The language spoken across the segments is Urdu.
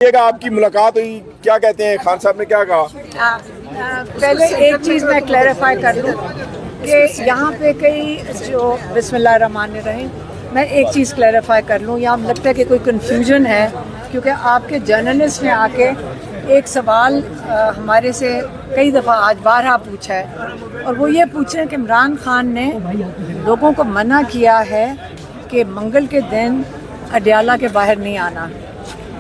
آپ کی ملاقات ہوئی، کیا کہتے ہیں خان صاحب نے کیا کہا؟ پہلے ایک چیز میں کلیریفائی کر لوں کہ یہاں پہ کئی جو بسم اللہ الرحمن الرحیم، میں ایک چیز کلیریفائی کر لوں، یہاں لگتا ہے کہ کوئی کنفیوژن ہے کیونکہ آپ کے جرنلسٹ نے آ کے ایک سوال ہمارے سے کئی دفعہ آج بارہا پوچھا ہے، اور وہ یہ پوچھیں کہ عمران خان نے لوگوں کو منع کیا ہے کہ منگل کے دن اڈیالہ کے باہر نہیں آنا،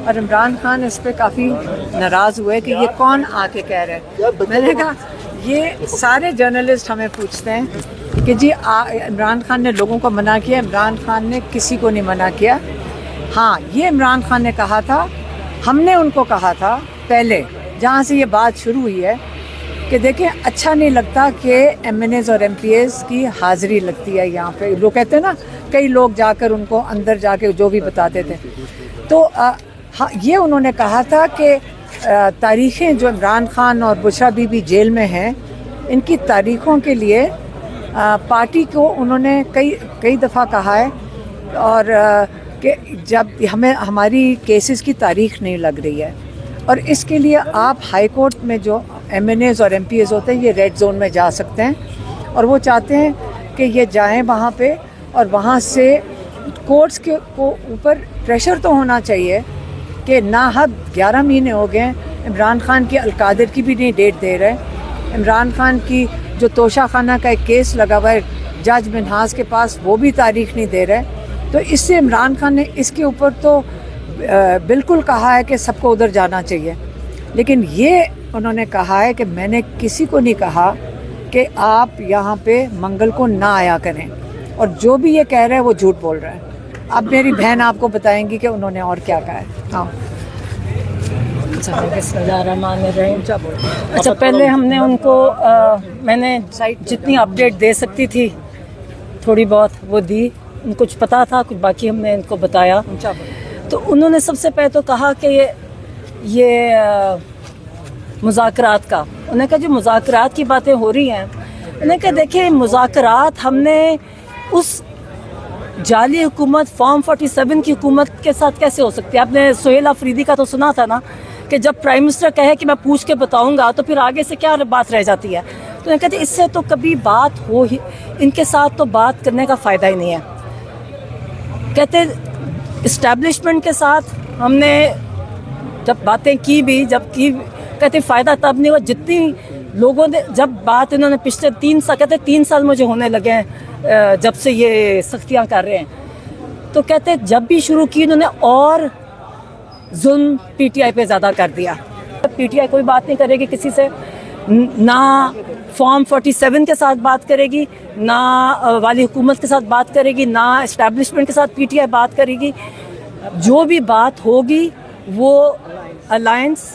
اور عمران خان اس پہ کافی ناراض ہوئے کہ یہ کون آ کے کہہ رہے ہیں۔ میں نے کہا یہ سارے جرنلسٹ ہمیں پوچھتے ہیں کہ جی عمران خان نے لوگوں کو منع کیا، عمران خان نے کسی کو نہیں منع کیا۔ ہاں، یہ عمران خان نے کہا تھا، ہم نے ان کو کہا تھا پہلے جہاں سے یہ بات شروع ہوئی ہے کہ دیکھیں اچھا نہیں لگتا کہ ایم این ایز اور ایم پی ایز کی حاضری لگتی ہے یہاں پہ، لوگ کہتے ہیں نا کئی لوگ جا کر ان کو اندر جا کے جو بھی بتاتے تھے، تو یہ انہوں نے کہا تھا کہ تاریخیں جو عمران خان اور بشرا بی بی جیل میں ہیں، ان کی تاریخوں کے لیے پارٹی کو انہوں نے کئی دفعہ کہا ہے، اور کہ جب ہماری کیسز کی تاریخ نہیں لگ رہی ہے، اور اس کے لیے آپ ہائی کورٹ میں جو ایم این ایز اور ایم پی ایز ہوتے ہیں یہ ریڈ زون میں جا سکتے ہیں، اور وہ چاہتے ہیں کہ یہ جائیں وہاں پہ، اور وہاں سے کورٹس کے کو اوپر پریشر تو ہونا چاہیے کہ ناحد 11 مہینے ہو گئے، عمران خان کی القادر کی بھی نہیں ڈیٹ دے رہے، عمران خان کی جو توشہ خانہ کا ایک کیس لگا ہوا ہے جج منہاز کے پاس وہ بھی تاریخ نہیں دے رہے، تو اس سے عمران خان نے اس کے اوپر تو بالکل کہا ہے کہ سب کو ادھر جانا چاہیے، لیکن یہ انہوں نے کہا ہے کہ میں نے کسی کو نہیں کہا کہ آپ یہاں پہ منگل کو نہ آیا کریں، اور جو بھی یہ کہہ رہے ہیں وہ جھوٹ بول رہا ہے۔ اب میری بہن آپ کو بتائیں گی کہ انہوں نے اور کیا کہا ہے۔ ہاں بسم اللہ الرحمن الرحیم۔ اچھا، پہلے ہم نے ان کو میں نے جتنی اپڈیٹ دے سکتی تھی تھوڑی بہت وہ دی، ان کو کچھ پتا تھا، کچھ باقی ہم نے ان کو بتایا۔ تو انہوں نے سب سے پہلے تو کہا کہ یہ مذاکرات کا، انہوں نے کہا جو مذاکرات کی باتیں ہو رہی ہیں، انہوں نے کہا دیکھیں مذاکرات ہم نے اس جعلی حکومت فارم 47 کی حکومت کے ساتھ کیسے ہو سکتی ہے؟ آپ نے سہیل آفریدی کا تو سنا تھا نا کہ جب پرائم منسٹر کہے کہ میں پوچھ کے بتاؤں گا تو پھر آگے سے کیا بات رہ جاتی ہے؟ تو کہتے اس سے تو کبھی بات ہو ہی، ان کے ساتھ تو بات کرنے کا فائدہ ہی نہیں ہے۔ کہتے اسٹیبلشمنٹ کے ساتھ ہم نے جب باتیں کی بھی، کہتے فائدہ تب نہیں ہوا جتنی لوگوں نے، جب بات انہوں نے پچھلے 3 سال، کہتے 3 سال مجھے ہونے لگے ہیں جب سے یہ سختیاں کر رہے ہیں، تو کہتے جب بھی شروع کی انہوں نے اور ظلم پی ٹی آئی پہ زیادہ کر دیا۔ پی ٹی آئی کوئی بات نہیں کرے گی کسی سے، نہ فارم 47 کے ساتھ بات کرے گی، نہ والی حکومت کے ساتھ بات کرے گی، نہ اسٹیبلشمنٹ کے ساتھ پی ٹی آئی بات کرے گی۔ جو بھی بات ہوگی وہ الائنس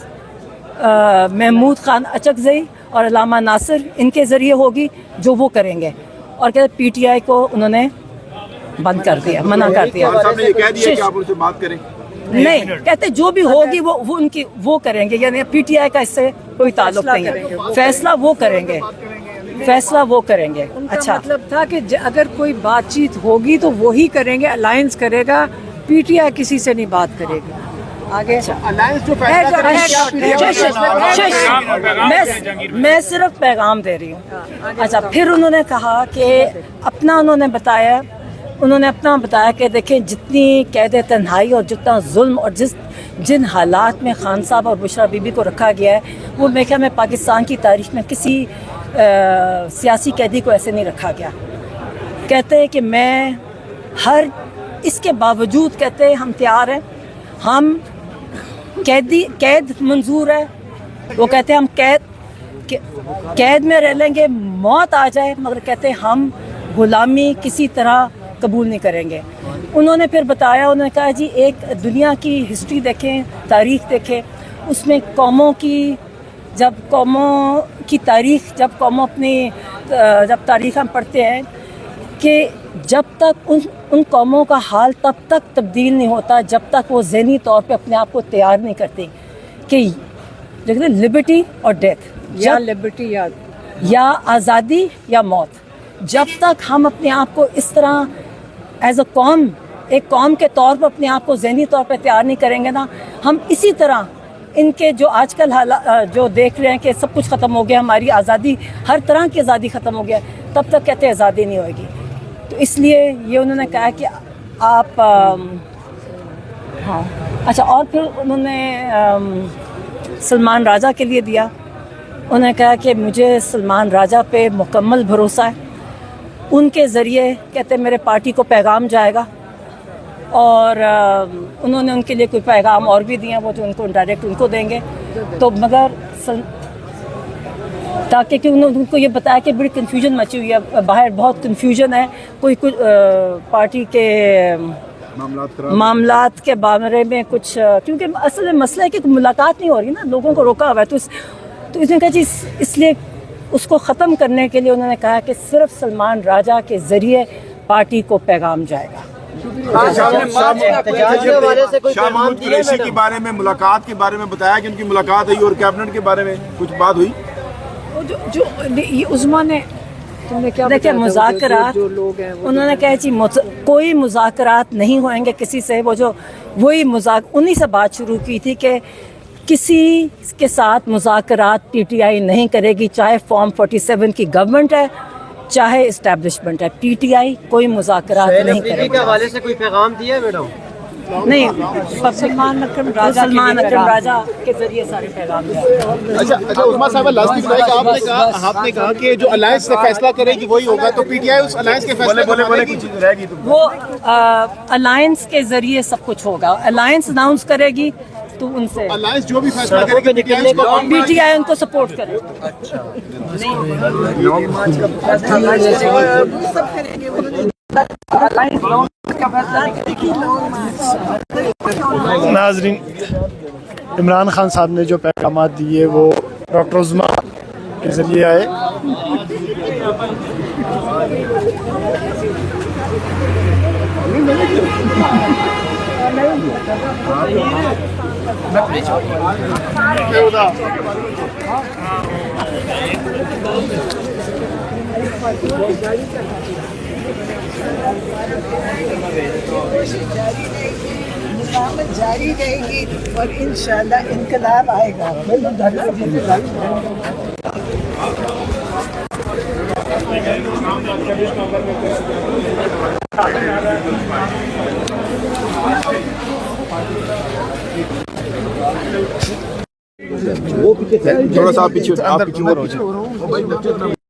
محمود خان اچکزئی اور علامہ ناصر ان کے ذریعے ہوگی، جو وہ کریں گے، اور کہتے پی ٹی آئی کو انہوں نے بند کر دیا، منع کر دیا۔ صاحب نے یہ کہہ دیا کہ آپ ان سے بات کریں؟ نہیں، کہتے جو بھی ہوگی وہ ان کی وہ کریں گے، یعنی پی ٹی آئی کا اس سے کوئی تعلق نہیں ہے، فیصلہ وہ کریں گے، فیصلہ وہ کریں گے۔ اچھا، مطلب تھا کہ اگر کوئی بات چیت ہوگی تو وہی کریں گے، الائنس کرے گا، پی ٹی آئی کسی سے نہیں بات کرے گی۔ آگے میں صرف پیغام دے رہی ہوں۔ اچھا، پھر انہوں نے کہا کہ انہوں نے اپنا بتایا کہ دیکھیں جتنی قید تنہائی اور جتنا ظلم اور جن حالات میں خان صاحب اور بشرا بی بی کو رکھا گیا ہے، وہ میں کہا میں پاکستان کی تاریخ میں کسی سیاسی قیدی کو ایسے نہیں رکھا گیا۔ کہتے ہیں کہ میں اس کے باوجود کہتے ہیں ہم تیار ہیں، ہم قید منظور ہے، وہ کہتے ہیں ہم قید میں رہ لیں گے، موت آ جائے، مگر کہتے ہیں ہم غلامی کسی طرح قبول نہیں کریں گے۔ انہوں نے پھر بتایا، انہوں نے کہا جی ایک دنیا کی ہسٹری دیکھیں، تاریخ دیکھیں، اس میں جب قوموں جب تاریخ ہم پڑھتے ہیں کہ جب تک ان قوموں کا حال تب تک تبدیل نہیں ہوتا جب تک وہ ذہنی طور پہ اپنے آپ کو تیار نہیں کرتے کہ لبرٹی اور ڈیتھ، یا لبرٹی یا آزادی یا موت، جب تک ہم اپنے آپ کو اس طرح ایز اے قوم ایک قوم کے طور پر اپنے آپ کو ذہنی طور پہ تیار نہیں کریں گے نا، ہم اسی طرح ان کے جو آج کل جو دیکھ رہے ہیں کہ سب کچھ ختم ہو گیا، ہماری آزادی، ہر طرح کی آزادی ختم ہو گیا، تب تک کہتے ہیں آزادی نہیں ہوئے گی. تو اس لیے یہ انہوں نے کہا کہ آپ ہاں اچھا. اور پھر انہوں نے سلمان راجہ کے لیے دیا. انہوں نے کہا کہ مجھے سلمان راجہ پہ مکمل بھروسہ ہے، ان کے ذریعے کہتے میرے پارٹی کو پیغام جائے گا. اور انہوں نے ان کے لیے کوئی پیغام اور بھی دیا، وہ جو ان کو ڈائریکٹ ان کو دیں گے. تو مگر تاکہ کہ انہوں نے ان کو یہ بتایا کہ بڑی کنفیوژن مچی ہوئی ہے باہر، بہت کنفیوژن ہے، کوئی کچھ پارٹی کے معاملات کے بارے میں کچھ، کیونکہ اصل میں مسئلہ ہے کہ ملاقات نہیں ہو رہی نا، لوگوں کو روکا ہوا ہے. تو اس نے کہا جی اس لیے اس کو ختم کرنے کے لیے انہوں نے کہا کہ صرف سلمان راجہ کے ذریعے پارٹی کو پیغام جائے گا. شاہ محمود قریشی کے بارے میں، ملاقات کے بارے میں بتایا کہ ان کی ملاقات ہوئی، اور کیبنٹ کے بارے میں کچھ بات ہوئی. جو عظما نے دیکھیں مذاکرات، انہوں نے کہا جی کوئی مذاکرات نہیں ہوئیں گے کسی سے. وہی انہی سے بات شروع کی تھی کہ کسی کے ساتھ مذاکرات پی ٹی آئی نہیں کرے گی، چاہے فارم 47 کی گورنمنٹ ہے چاہے اسٹیبلشمنٹ ہے. پی ٹی آئی کوئی مذاکرات نہیں کرے گی. کے حوالے سے کوئی پیغام دیا ہے میڈم؟ نہیں، سلمان اکرم راجہ کے ذریعے سارے پیغام دیا. اچھا عظما صاحبہ، لاسٹ آپ نے کہا کہ جو الائنس سے فیصلہ کرے گی وہی ہوگا، تو P T I us alliance کے فیصلے وہ الائنس کے ذریعے سب کچھ ہوگا. الائنس اناؤنس کرے گی تو ان سے الائنس جو بھی فیصلہ کرے گی پی ٹی آئی ان کو سپورٹ کرے. ناظرین، عمران خان صاحب نے جو پیغامات دیے وہ ڈاکٹر عظما کے ذریعے آئے. نظامت جاری رہے گی اور انشاءاللہ انقلاب آئے گا. تھوڑا سا پیچھے